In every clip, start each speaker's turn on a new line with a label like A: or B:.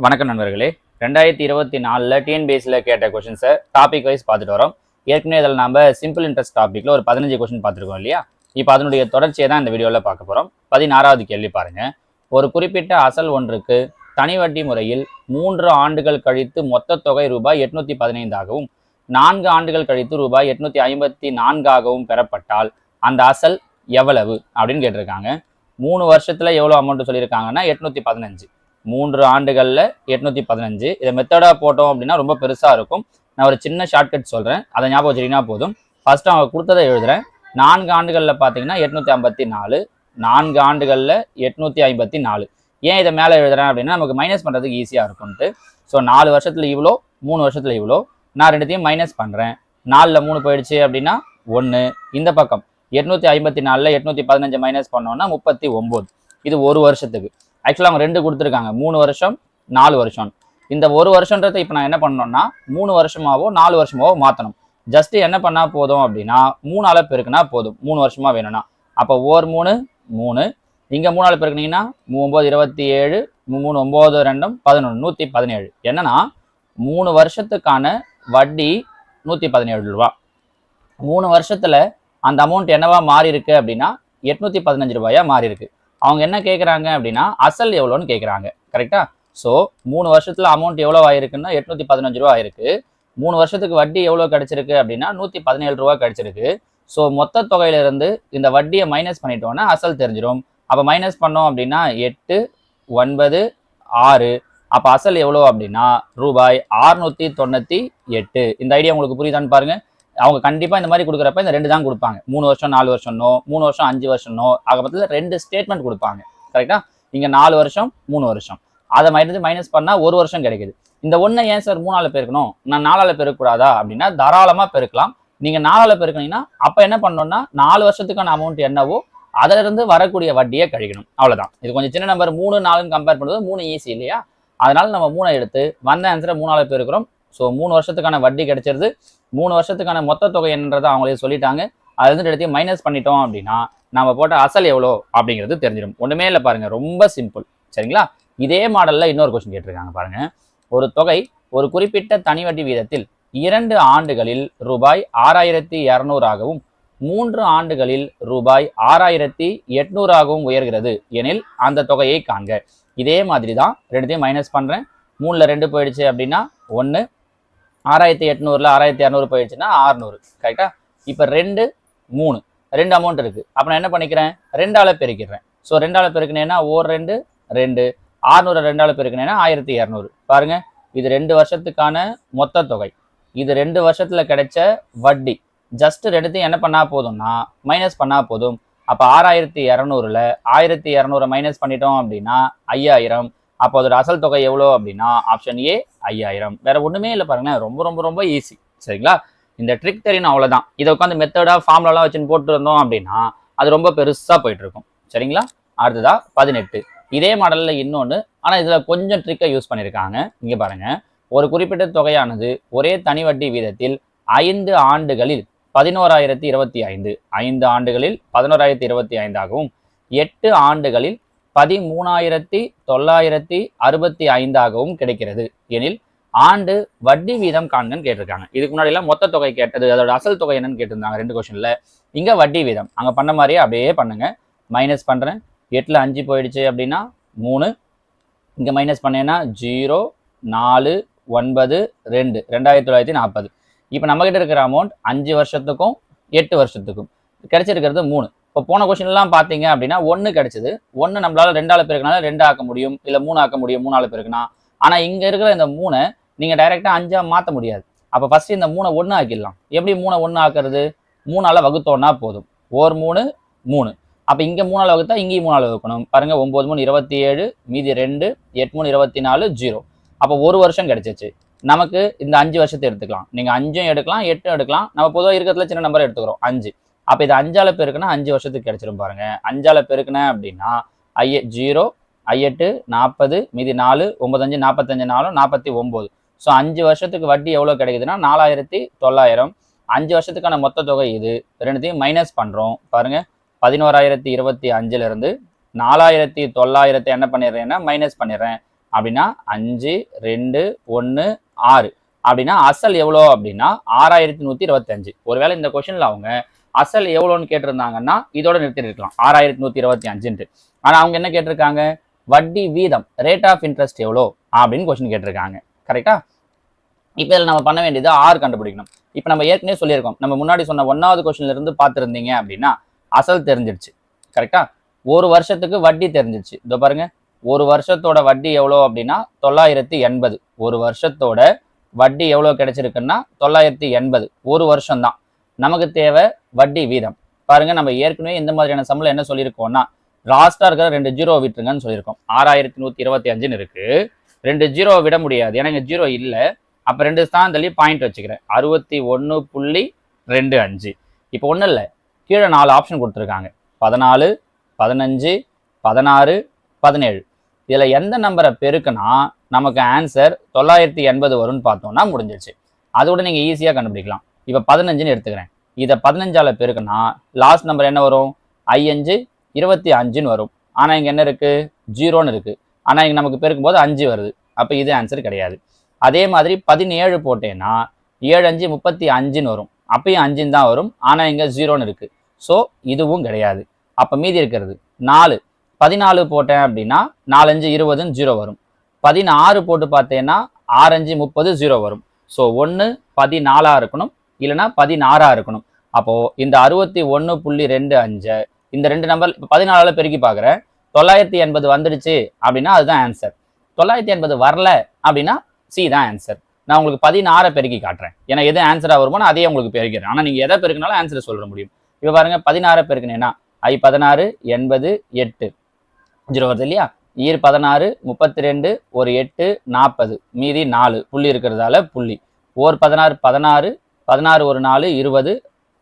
A: வணக்கம் நண்பர்களே. 2024 டிஎன்பிஎஸ்சியில் கேட்ட கொஷின்ஸை டாபிக் வைஸ் பார்த்துட்டு வரோம். ஏற்கனவே இதில் நம்ம சிம்பிள் இன்ட்ரெஸ்ட் டாப்பிக்கில் ஒரு 15 கொஷின் பார்த்துருக்கோம் இல்லையா? இப்போ அதனுடைய தொடர்ச்சியை தான் இந்த வீடியோவில் பார்க்க போகிறோம். 16வது கேள்வி பாருங்கள். ஒரு குறிப்பிட்ட அசல் ஒன்றுக்கு தனி வட்டி முறையில் 3 ஆண்டுகள் கழித்து மொத்த தொகை ரூபாய் 815 ஆகவும் 4 ஆண்டுகள் கழித்து ரூபாய் 854 ஆகவும் பெறப்பட்டால் அந்த அசல் எவ்வளவு அப்படின்னு கேட்டிருக்காங்க. 3 வருஷத்தில் எவ்வளோ அமௌண்ட் சொல்லியிருக்காங்கன்னா 815. 3 ஆண்டுகளில் 815. இதை மெத்தடாக போட்டோம் அப்படின்னா ரொம்ப பெருசாக இருக்கும். நான் ஒரு சின்ன ஷார்ட்கட் சொல்கிறேன், அதை ஞாபகம் வச்சுக்கிட்டீங்கன்னா போதும். ஃபர்ஸ்ட் அவங்க கொடுத்ததை எழுதுகிறேன். 4 ஆண்டுகளில் பார்த்தீங்கன்னா 854, 4 ஆண்டுகளில் 854. ஏன் இதை மேலே எழுதுறேன் அப்படின்னா நமக்கு மைனஸ் பண்ணுறதுக்கு ஈஸியாக இருக்கும்ட்டு. ஸோ 4 வருஷத்தில் இவ்வளோ, 3 வருஷத்தில் இவ்வளோ. நான் ரெண்டுத்தையும் மைனஸ் பண்ணுறேன். 4ல் 3 போயிடுச்சு அப்படின்னா 1. இந்த பக்கம் 854ல் 815 மைனஸ் பண்ணோன்னா 39. இது ஒரு வருஷத்துக்கு. ஆக்சுவலாக அவங்க 2 கொடுத்துருக்காங்க, 3 வருஷம் 4 வருஷம். இந்த ஒரு வருஷன்றதை இப்போ நான் என்ன பண்ணணும்னா 3 வருஷமாவோ 4 வருஷமாவோ மாற்றணும். ஜஸ்ட் என்ன பண்ணால் போதும் அப்படின்னா 3ஆல் பெருக்குனா போதும். 3 வருஷமா வேணும்னா அப்போ 3 3, இங்கே 3ஆல் பெருக்குனீங்கன்னா 9 27, 3 9 2 11, 117. என்னன்னா 3 வருஷத்துக்கான வட்டி 117 ரூபா. 3 வருஷத்துல அந்த அமௌண்ட் என்னவா மாறி இருக்கு அப்படின்னா 815 ரூபாயா மாறி இருக்கு. அவங்க என்ன கேட்குறாங்க அப்படின்னா அசல் எவ்வளோன்னு கேட்குறாங்க. கரெக்டா? ஸோ 3 வருஷத்துல அமௌண்ட் எவ்வளோ ஆயிருக்குன்னா 815 ரூபா ஆயிருக்கு. 3 வருஷத்துக்கு வட்டி எவ்வளோ கிடைச்சிருக்கு அப்படின்னா 117 ரூபா கிடைச்சிருக்கு. ஸோ மொத்த தொகையிலிருந்து இந்த வட்டியை மைனஸ் பண்ணிட்டோம்னா அசல் தெரிஞ்சிடும். அப்போ மைனஸ் பண்ணோம் அப்படின்னா 8 9 6. அப்போ அசல் எவ்வளோ அப்படின்னா ரூபாய் 698. இந்த ஐடியா உங்களுக்கு புரியுதான்னு பாருங்க. அவங்க கண்டிப்பாக இந்த மாதிரி கொடுக்குறப்ப இந்த 2 தான் கொடுப்பாங்க. 3 வருஷம் 4 வருஷம் நோ, 3 வருஷம் 5 வருஷம் நோ. ஆக மொத்தத்தில் 2 ஸ்டேட்மெண்ட் கொடுப்பாங்க. கரெக்டா? இங்கே 4 வருஷம் 3 வருஷம். அதை மைனஸ் பண்ணால் 1 வருஷம் கிடைக்குது. இந்த 1 ஏன் சார் 3ஆல் பெருக்கணும், நான் 4ஆல் பெருக்கக்கூடாதா அப்படின்னா தாராளமாக பெருக்கலாம். நீங்கள் 4ஆல் பெருக்கினீங்கன்னா அப்போ என்ன பண்ணணும்னா 4 வருஷத்துக்கான அமௌண்ட் என்னவோ அதிலிருந்து வரக்கூடிய வட்டியை கழிக்கணும். அவ்வளோதான். இது கொஞ்சம் சின்ன நம்பர். 3 4 கம்பேர் பண்ணுறது 3 ஈஸி இல்லையா? அதனால நம்ம 3 எடுத்து வந்த ஆன்சரை 3ஆல் பெருக்கிறோம். ஸோ 3 வருஷத்துக்கான வட்டி கிடைச்சிருது. 3 வருஷத்துக்கான மொத்த தொகை என்னன்றதை அவங்களே சொல்லிட்டாங்க. அதுலேருந்து எடுத்து மைனஸ் பண்ணிட்டோம் அப்படின்னா நம்ம போட்ட அசல் எவ்வளோ அப்படிங்கிறது தெரிஞ்சிடும். ஒன்றுமே இல்லை பாருங்க, ரொம்ப சிம்பிள். சரிங்களா? இதே மாடலில் இன்னொரு கொஸ்டின் கேட்டிருக்காங்க பாருங்க. ஒரு தொகை ஒரு குறிப்பிட்ட தனி வட்டி வீதத்தில் 2 ஆண்டுகளில் ரூபாய் 6200 ஆகவும் 3 ஆண்டுகளில் ரூபாய் 6800 ஆகவும் உயர்கிறது எனில் அந்த தொகையை காண்க. இதே மாதிரி தான் ரெண்டுத்தையும் மைனஸ் பண்ணுறேன். 3ல் 2 போயிடுச்சு அப்படின்னா 1. 6800ல் 6200 போயிடுச்சுன்னா 600. கரெக்டா? இப்போ 2 3 2 அமௌண்ட் இருக்கு. அப்போ நான் என்ன பண்ணிக்கிறேன், 2ஆல் பெருக்கிறேன். ஸோ 2ஆல் பெருக்கினேன்னா 2 2, 600 2ஆல் பெருக்கினேன்னா 1200. பாருங்க, இது 2 வருஷத்துக்கான மொத்த தொகை, இது 2 வருஷத்துல கிடைச்ச வட்டி. ஜஸ்ட் ரெண்டுத்தையும் என்ன பண்ணா போதும்னா மைனஸ் பண்ணா போதும். அப்போ 6200ல் 1200 மைனஸ் பண்ணிட்டோம் அப்படின்னா 5000. அப்போ அதோட அசல் தொகை எவ்வளோ அப்படின்னா ஆப்ஷன் ஏ 5000. வேற ஒண்ணுமே இல்லை பாருங்களேன். ரொம்ப ரொம்ப ரொம்ப ஈஸி. சரிங்களா? இந்த ட்ரிக் தெரியணும், அவ்வளோதான். இதை உட்காந்து மெத்தடா ஃபார்முலாலாம் வச்சுன்னு போட்டு இருந்தோம் அப்படின்னா அது ரொம்ப பெருசா போயிட்டு இருக்கும். சரிங்களா? அடுத்ததா 18. இதே மாடல்ல இன்னொன்று, ஆனால் இதுல கொஞ்சம் ட்ரிக்கை யூஸ் பண்ணியிருக்காங்க. இங்க பாருங்க. ஒரு குறிப்பிட்ட தொகையானது ஒரே தனி வட்டி வீதத்தில் 5 ஆண்டுகளில் 11025, 5 ஆண்டுகளில் 11025 ஆகவும் 8 ஆண்டுகளில் 13965 ஆகவும் கிடைக்கிறது எனில் ஆண்டு வட்டி வீதம் காண்கன்னு கேட்டிருக்காங்க. இதுக்கு முன்னாடி எல்லாம் மொத்த தொகை கேட்டது, அதோட அசல் தொகை என்னன்னு கேட்டிருந்தாங்க 2 கொஸ்டின்ல. இங்க வட்டி வீதம் அங்க பண்ண மாதிரியே அப்படியே பண்ணுங்க. மைனஸ் பண்றேன். 8ல் 5 போயிடுச்சு அப்படின்னா 3. இங்க மைனஸ் பண்ணேன்னா 0 4 9 2, 2940. இப்போ நம்ம கிட்ட இருக்கிற அமௌண்ட் 5 வருஷத்துக்கும் 8 வருஷத்துக்கும் கிடைச்சிருக்கிறது 3. இப்போ போன கொஸ்டின்லாம் பார்த்தீங்க அப்படின்னா 1 கிடைச்சது. 1 நம்மளால 2ஆல் பெருக்கினால 2 ஆக்க முடியும், இல்லை 3 ஆக்க முடியும் 3ஆல் பெருக்கினா. ஆனால் இங்கே இருக்கிற இந்த 3 நீங்கள் டைரெக்டாக 5ஆ மாற்ற முடியாது. அப்போ ஃபர்ஸ்ட் இந்த 3 1 ஆக்கிடலாம். எப்படி 3 1 ஆக்குறது? 3ஆல் வகுத்தோன்னா போதும். 3 3. அப்போ இங்கே 3ஆல் வகுத்தா இங்கேயும் 3ஆல் வகுக்கணும். பாருங்க, 9 3 27, மீதி 2, 8 3 24, 0. அப்போ 1 வருஷம் கிடைச்சிச்சு. நமக்கு இந்த 5 வருஷத்தை எடுத்துக்கலாம். நீங்கள் 5 எடுக்கலாம், 8 எடுக்கலாம். நம்ம பொதுவாக இருக்கிறதுல சின்ன நம்பர் எடுத்துக்கிறோம் 5. அப்போ இது 5ஆல் பெருக்குனா 5 வருஷத்துக்கு கிடைச்சிடும். பாருங்க, 5ஆல் பெருக்குனேன் அப்படின்னா 0 8 40, மீதி 4, 9 5 45 4 49. ஸோ 5 வருஷத்துக்கு வட்டி எவ்வளோ கிடைக்குதுன்னா 4900. 5 வருஷத்துக்கான மொத்த தொகை இது. ரெண்டுத்தையும் மைனஸ் பண்ணுறோம். பாருங்க, 11025 4900 என்ன பண்ணிடுறேன்னா மைனஸ் பண்ணிடுறேன். அப்படின்னா 5 2 1 6 அப்படின்னா அசல் எவ்வளோ அப்படின்னா 6125. ஒருவேளை இந்த கொஸ்டின்ல அவங்க அசல் எவ்வளோன்னு கேட்டிருந்தாங்கன்னா இதோட நிறுத்திருக்கலாம் 6125. ஆனா அவங்க என்ன கேட்டிருக்காங்க, வட்டி வீதம் ரேட் ஆஃப் இன்ட்ரெஸ்ட் எவ்வளோ அப்படின்னு கொஸ்டின் கேட்டிருக்காங்க. கரெக்டா? இப்போ இதில் நம்ம பண்ண வேண்டியது ஆர் கண்டுபிடிக்கணும். இப்போ நம்ம ஏற்கனவே சொல்லியிருக்கோம், நம்ம முன்னாடி சொன்ன 1வது கொஸ்டின்ல இருந்து பார்த்துருந்தீங்க அப்படின்னா அசல் தெரிஞ்சிருச்சு. கரெக்டா? ஒரு வருஷத்துக்கு வட்டி தெரிஞ்சிருச்சு. இதோ பாருங்க, ஒரு வருஷத்தோட வட்டி எவ்வளோ அப்படின்னா 980. ஒரு வருஷத்தோட வட்டி எவ்வளோ கிடைச்சிருக்குன்னா 980. ஒரு வருஷம் தான். நமக்கு தேவை வட்டி வீதம். பாருங்க, நம்ம ஏற்கனவே இந்த மாதிரியான சம்பளம் என்ன சொல்லியிருக்கோம்னா லாஸ்டா இருக்கிற 2 ஜீரோ விட்டுருங்கன்னு சொல்லியிருக்கோம். 6125 இருக்கு, 2 ஜீரோ விட முடியாது, ஏன்னா இங்க ஜீரோ இல்லை. அப்போ 2 ஸ்தானம் தள்ளி பாயிண்ட் வச்சுக்கிறேன், 61.25. இப்போ ஒன்றும் இல்லை, கீழே 4 ஆப்ஷன் கொடுத்துருக்காங்க, 14 15 16 17. இதில் எந்த நம்பரை பெருக்குனா நமக்கு ஆன்சர் 980 வரும்னு பார்த்தோம்னா முடிஞ்சிச்சு. அதோட நீங்கள் ஈஸியாக கண்டுபிடிக்கலாம். இப்போ 15ன்னு எடுத்துக்கிறேன், இதை 15ஆல் பெருக்குனா லாஸ்ட் நம்பர் என்ன வரும், 5 25ன்னு வரும். ஆனால் இங்கே என்ன இருக்குது, ஜீரோன்னு இருக்குது. ஆனால் இங்கே நமக்கு பெருக்கும்போது 5 வருது. அப்போ இது ஆன்சர் கிடையாது. அதே மாதிரி 17 போட்டேன்னா 7 5 35ன்னு வரும். அப்பயும் 5 தான் வரும். ஆனால் இங்கே ஜீரோன்னு இருக்குது. ஸோ இதுவும் கிடையாது. அப்போ மீதி இருக்கிறது 4. 14 போட்டேன் அப்படின்னா 4 5 20ன்னு ஜீரோ வரும். 16 போட்டு பார்த்தேன்னா 6 5 30 ஜீரோ வரும். ஸோ 1 14 இருக்கணும், இல்லைன்னா 16 இருக்கணும். அப்போது இந்த 61.25 இந்த 2 நம்பர் 14 பெருக்கி பார்க்குறேன், 980 வந்துடுச்சு அப்படின்னா அதுதான் ஆன்சர். 980 வரல அப்படின்னா சி தான் ஆன்சர். நான் உங்களுக்கு 16 பெருக்கி காட்டுறேன், ஏன்னா எது ஆன்சராக வருமோ நான் அதையே உங்களுக்கு பெருக்கிறேன். ஆனால் நீங்கள் எதை பெருக்கினாலும் ஆன்சரை சொல்ல முடியும். இப்போ பாருங்க, 16 பெருக்கினேன்னா 16 80 8 ஜீரோ வருது இல்லையா, 16 32 ஒரு 8 40, மீதி 4 புள்ளி இருக்கிறதால புள்ளி. 16 16 16 ஒரு 4 20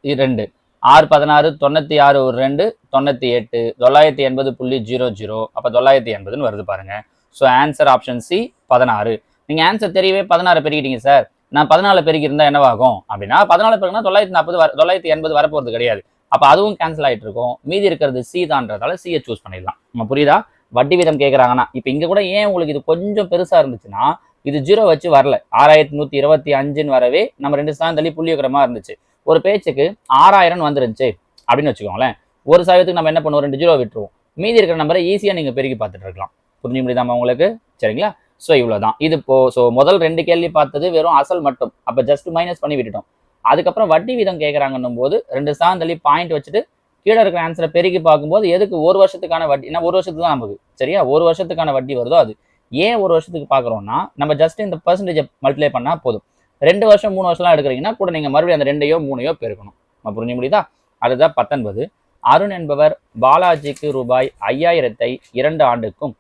A: 2 6 16 96 ஒரு 2 98 980.00. அப்போ 980ன்னு வருது பாருங்க. So answer option C 16. நீங்கள் ஆன்சர் தெரியவே 16 பெருக்கிட்டீங்க சார், நான் 14 பெருக்கி இருந்தால் என்னவாகும் அப்படின்னா 14 பெருக்கினா 940 980 வரப்போகிறது கிடையாது. அப்போ அதுவும் கேன்சல் ஆகிட்டு இருக்கும். மீதி இருக்கிறது சி தான்றதால சியை சூஸ் பண்ணிடலாம். நம்ம புரியுதா? வட்டி வீதம் கேட்குறாங்கன்னா இப்போ இங்கே கூட ஏன் உங்களுக்கு இது கொஞ்சம் பெருசாக இருந்துச்சுன்னா இது ஜீரோ வச்சு வரல, 6125ன்னு வரவே நம்ம 2 ஸ்தானம் தள்ளி புள்ளி வைக்கிற மாதிரி இருந்துச்சு. ஒரு பேச்சுக்கு 6000 வந்துருந்துச்சு அப்படின்னு வச்சுக்கோங்களேன். ஒரு சதவீதத்துக்கு நம்ம என்ன பண்ணுவோம், 2 ஜீரோ விட்டுருவோம். மீதி இருக்கிற நம்பரை ஈஸியாக நீங்கள் பெருக்கி பார்த்துட்டு இருக்கலாம். புரிஞ்சு முடியுதாமா உங்களுக்கு? சரிங்களா? ஸோ இவ்வளோதான் இது. ஸோ முதல் 2 கேள்வி பார்த்தது வெறும் அசல் மட்டும், அப்போ ஜஸ்ட் மைனஸ் பண்ணி விட்டுட்டோம். அதுக்கப்புறம் வட்டி வீதம் கேட்குறாங்கன்னும் போது 2 ஸ்தானம் தள்ளி பாயிண்ட் வச்சுட்டு கீழே இருக்கிற ஆன்சரை பெருக்கி பார்க்கும்போது எதுக்கு ஒரு வருஷத்துக்கான வட்டி, ஏன்னா ஒரு வருஷத்துக்கு தான் நமக்கு சரியா ஒரு வருஷத்துக்கான வட்டி வருதோ அது. ஏன் ஒரு வருஷத்துக்கு பார்க்குறோம்னா நம்ம ஜஸ்ட் இந்த பர்சன்டேஜை மல்டிப்ளை பண்ணால் போதும். 2 வருஷம் 3 வருஷம்லாம் எடுக்கிறீங்கன்னா கூட நீங்கள் மறுபடியும் அந்த 2யோ 3யோ பெருக்கணும். நம்ம புரிஞ்சு முடியுதா? அதுதான் 19. அருண் என்பவர் பாலாஜிக்கு ரூபாய் 5000ஐ 2 ஆண்டுக்கும்,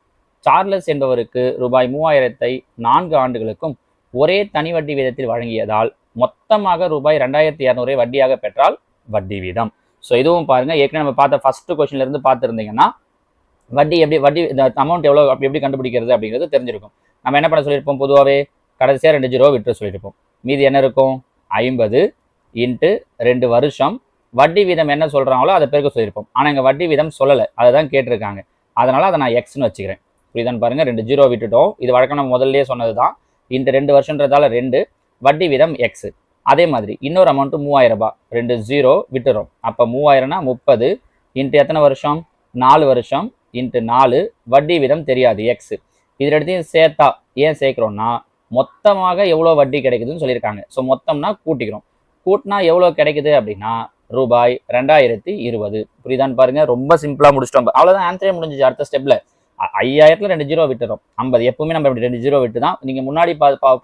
A: சார்லஸ் என்பவருக்கு ரூபாய் 3000ஐ 4 ஆண்டுகளுக்கும் ஒரே தனி வட்டி வீதத்தில் வழங்கியதால் மொத்தமாக ரூபாய் 2200 வட்டியாக பெற்றால் வட்டி வீதம். ஸோ இதுவும் பாருங்க, ஏற்கனவே நம்ம பார்த்த ஃபர்ஸ்ட் கொஸ்டின்ல இருந்து பார்த்துருந்தீங்கன்னா வட்டி இந்த அமௌண்ட் எவ்வளோ எப்படி கண்டுபிடிக்கிறது அப்படிங்கிறது தெரிஞ்சிருக்கும். நம்ம என்ன பண்ண சொல்லியிருப்போம், பொதுவாகவே கடைசியாக 2 ஜீரோ விட்டு சொல்லியிருப்போம். மீதி என்ன இருக்கும், 50 × 2 வருஷம். வட்டி வீதம் என்ன சொல்கிறாங்களோ அதை பெருக்க சொல்லியிருப்போம். ஆனால் இங்கே வட்டி வீதம் சொல்லலை, அதை தான் கேட்டிருக்காங்க. அதனால் அதை நான் எக்ஸ்னு வச்சுக்கிறேன். புரியுதான்னு பாருங்கள், 2 ஜீரோ விட்டுட்டோம். இது வழக்கம் நம்ம முதல்லையே சொன்னது தான். × 2 வருஷன்றதால 2, வட்டி வீதம் எக்ஸ். அதே மாதிரி இன்னொரு அமௌண்ட்டு 3000 ரூபாய், 2 ஜீரோ விட்டுறோம். அப்போ 3000னா 30 × எத்தனை வருஷம், 4 வருஷம் × 4, வட்டி வீதம் தெரியாது எக்ஸ். இது எடுத்தையும் சேர்த்தா ஏன் சேர்க்குறோம்னா மொத்தமாக எவ்வளோ வட்டி கிடைக்குதுன்னு சொல்லியிருக்காங்க. ஸோ மொத்தம்னா கூட்டிக்கிறோம். கூட்டினா எவ்வளோ கிடைக்குது அப்படின்னா ரூபாய் 2020. புரியுதான்னு பாருங்க, ரொம்ப சிம்பிளாக முடிச்சிட்டோம். அவ்வளோதான், ஆன்சரே முடிஞ்சிச்சு. அடுத்த ஸ்டெப்பில் 5000ல் 2 ஜீரோ விட்டுறோம். 50 எப்பவுமே நம்ம இப்படி 2 ஜீரோ விட்டு தான். நீங்கள் முன்னாடி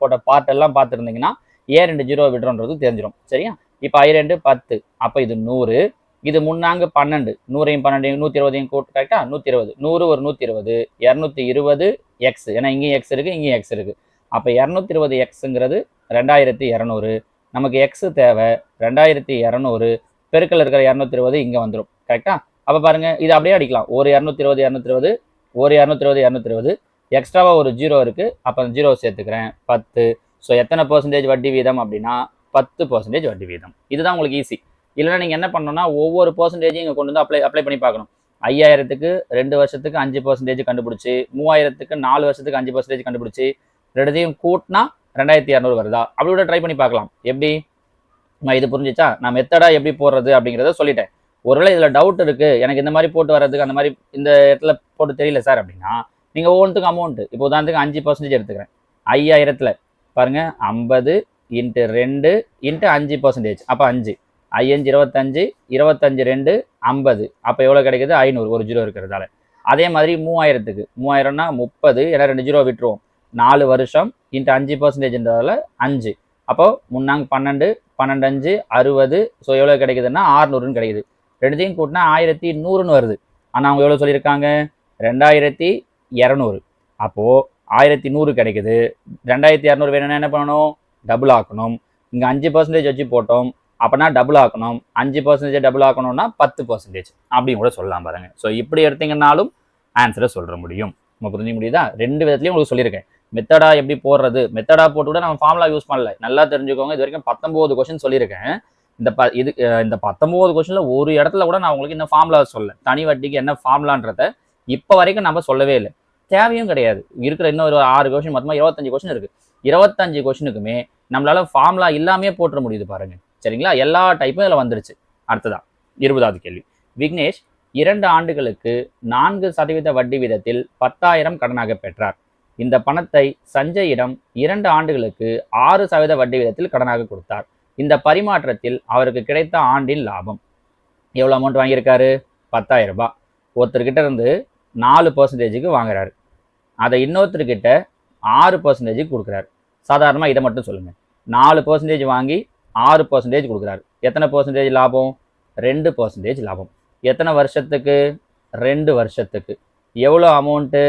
A: போட்ட பார்ட் எல்லாம் பார்த்துருந்தீங்கன்னா ஏன் 2 ஜீரோ விட்டுறோன்றது தெரிஞ்சிடும். சரியா? இப்போ 2 10, அப்போ இது 100, இது முன்னாங்க 12, 100யும் 12 120 கூட்டு கரெக்டாக 120. 100 ஒரு 120 220 எக்ஸ், ஏன்னா இங்கேயும் எக்ஸ் இருக்குது இங்கேயும் எக்ஸ் இருக்குது. அப்போ 220 எக்ஸுங்கிறது 2200. நமக்கு எக்ஸு தேவை 2200, பெருக்கல் இருக்கிற 220 இங்கே வந்துடும். கரெக்டாக? அப்போ பாருங்கள், இது அப்படியே அடிக்கலாம். ஒரு 220 220, ஒரு 220 220, எக்ஸ்ட்ராவாக ஒரு ஜீரோ இருக்குது. அப்போ அந்த ஜீரோ சேர்த்துக்கிறேன் 10. ஸோ எத்தனை % வட்டி வீதம் அப்படின்னா 10% வட்டி வீதம். இதுதான் உங்களுக்கு ஈஸி. இல்லைன்னா நீங்கள் என்ன பண்ணணும்னா ஒவ்வொரு பர்சன்டேஜையும் இங்கே கொண்டு வந்து அப்ளை பண்ணி பார்க்கணும். 5000க்கு 2 வருஷத்துக்கு 5% கண்டுபிடிச்சி 3000க்கு 4 வருஷத்துக்கு 5% கண்டுபிடிச்சி ரெண்டுத்தையும் கூட்டினா 2200 வருதா? அப்படி கூட ட்ரை பண்ணி பார்க்கலாம். எப்படி? இது புரிஞ்சிச்சா? நான் மெத்தடா எப்படி போடுறது அப்படிங்கிறத சொல்லிட்டேன். ஒருவேளை இதில் டவுட் இருக்கு, எனக்கு இந்த மாதிரி போட்டு வர்றதுக்கு அந்த மாதிரி இந்த இடத்துல போட்டு தெரியல சார் அப்படின்னா நீங்கள் ஒவ்வொன்றுக்கும் அமௌண்ட் இப்போ உதாரணத்துக்கு 5% எடுத்துக்கிறேன். 5000ல் பாருங்க 50 × 2 × 5%. அப்போ 5 5 25 25 2 50. அப்போ எவ்வளோ கிடைக்குது? 500. ஒரு ஜீரோ இருக்கிறதால. அதே மாதிரி 3000க்கு 3000னா 30, ஏன்னா 2 ஜீரோ விட்டுருவோம். 4 வருஷம் × 5%ன்றதால 5. அப்போ முன்னாங்க 12 12 5 60. ஸோ எவ்வளோ கிடைக்குதுன்னா 600ன்னு கிடைக்குது. ரெண்டுத்தையும் கூட்டினா 1100ன்னு வருது. ஆனால் அவங்க எவ்வளோ சொல்லியிருக்காங்க? 2200. அப்போது 1100 கிடைக்குது. 2200 வேணும்னா என்ன பண்ணணும்? டபுள் ஆக்கணும். இங்கே 5% வச்சு போட்டோம், அப்போனா டபுள் ஆக்கணும். 5% டபுள் ஆக்கணும்னா 10% அப்படின்னு கூட சொல்லலாம் பாருங்க. ஸோ இப்படி எடுத்தீங்கன்னாலும் ஆன்சரை சொல்ற முடியும். நம்ம புரிஞ்சுக்க முடியுதா? ரெண்டு விதத்துலையும் உங்களுக்கு சொல்லியிருக்கேன். மெத்தடா எப்படி போடுறது, மெத்தடா போட்டு கூட நம்ம ஃபார்முலா யூஸ் பண்ணல. நல்லா தெரிஞ்சுக்கோங்க. இது வரைக்கும் 19 கொஸ்டின் சொல்லியிருக்கேன். இந்த 19 கொஸ்டின்ல ஒரு இடத்துல கூட நான் உங்களுக்கு இந்த ஃபார்முலா சொல்ல, தனி வட்டிக்கு என்ன ஃபார்முலான்றத இப்போ வரைக்கும் நம்ம சொல்லவே இல்லை. தேவையும் கிடையாது. இருக்கிற இன்னும் ஒரு 6 கொஸ்டின், மொத்தமாக 25 கொஸ்டின் இருக்கு. 25 கொஸ்டினுக்குமே நம்மளால ஃபார்முலா இல்லாமே போட்டுற முடியுது பாருங்க. சரிங்களா? எல்லா டைப்பும் இதில் வந்துருச்சு. அடுத்ததான் 20வது கேள்வி. விக்னேஷ் 2 ஆண்டுகளுக்கு 4% வட்டி வீதத்தில் 10,000 கடனாக பெற்றார். இந்த பணத்தை சஞ்சயிடம் 2 ஆண்டுகளுக்கு 6% வட்டி வீதத்தில் கடனாக கொடுத்தார். இந்த பரிமாற்றத்தில் அவருக்கு கிடைத்த ஆண்டின் லாபம் எவ்வளோ அமௌண்ட் வாங்கியிருக்காரு? 10,000 ரூபாய். ஒருத்தர்கிட்ட இருந்து 4%க்கு வாங்குறாரு. அதை இன்னொருத்தர்கிட்ட 6%க்கு கொடுக்குறாரு. சாதாரணமாக இதை மட்டும் சொல்லுங்கள். 4% வாங்கி 6% கொடுக்குறாரு. எத்தனை % லாபம்? 2% லாபம். எத்தனை வருஷத்துக்கு? 2 வருஷத்துக்கு. எவ்வளோ அமௌண்ட்டு?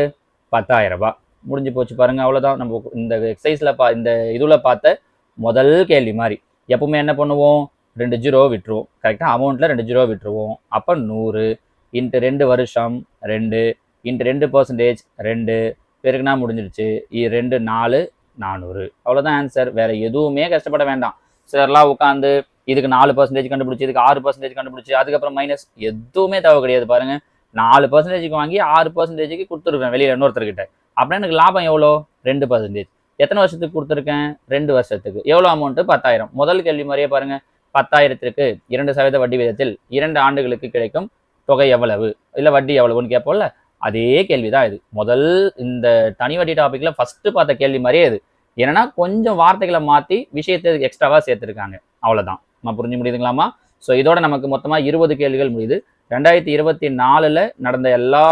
A: 10,000 ரூபாய். முடிஞ்சு போச்சு பாருங்கள். அவ்வளோதான். நம்ம இந்த எக்ஸசைஸில் இந்த இதில் பார்த்த முதல் கேள்வி மாதிரி எப்பவுமே என்ன பண்ணுவோம்? 2 ஜீரோ விட்டுருவோம். கரெக்டாக அமௌண்ட்டில் 2 ஜீரோ விட்டுருவோம். அப்போ 100 × 2 வருஷம் 2 × 2% 2 பெருக்குனா முடிஞ்சிடுச்சு. 2 4 400. அவ்வளோதான் ஆன்சர். வேறு எதுவுமே கஷ்டப்பட வேண்டாம். சிலர்லாம் உட்காந்து இதுக்கு 4% கண்டுபிடிச்சி, இதுக்கு 6% கண்டுபிடிச்சி, அதுக்கப்புறம் மைனஸ், எதுவுமே தேவை கிடையாது பாருங்க. 4%க்கு வாங்கி 6%க்கு கொடுத்துருக்கேன் வெளியில் இன்னொருத்தர்கிட்ட. அப்படின்னா எனக்கு லாபம் எவ்வளோ? 2%. எத்தனை வருஷத்துக்கு கொடுத்துருக்கேன்? 2 வருஷத்துக்கு. எவ்வளோ அமௌண்ட்டு? 10,000. முதல் கேள்வி மாதிரியே பாருங்க. 10,000க்கு 2% வட்டி வீதத்தில் 2 ஆண்டுகளுக்கு கிடைக்கும் தொகை எவ்வளவு, இல்லை வட்டி எவ்வளவுன்னு கேட்போம்ல, அதே கேள்விதான் இது. முதல் இந்த தனி வட்டி டாபிக்ல ஃபர்ஸ்ட் பார்த்த கேள்வி மாதிரியே இது. ஏன்னா கொஞ்சம் வார்த்தைகளை மாற்றி விஷயத்தை எக்ஸ்ட்ராவா சேர்த்துருக்காங்க. அவ்வளோதான். நம்ம புரிஞ்சு முடியுதுங்களாமா? ஸோ இதோட நமக்கு மொத்தமாக 20 கேள்விகள் முடியுது. 2024 நடந்த எல்லா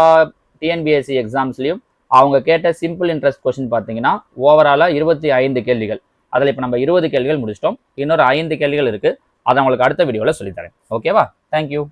A: டிஎன்பிஎஸ்சி எக்ஸாம்ஸ்லையும் அவங்க கேட்ட சிம்பிள் இன்ட்ரெஸ்ட் கொஸ்டின் பார்த்தீங்கன்னா ஓவராலாக 25 கேள்விகள். அதில் இப்போ நம்ம 20 கேள்விகள் முடிச்சிட்டோம். இன்னொரு 5 கேள்விகள் இருக்குது. அதை உங்களுக்கு அடுத்த வீடியோவில் சொல்லித்தரேன். ஓகேவா? தேங்க்யூ.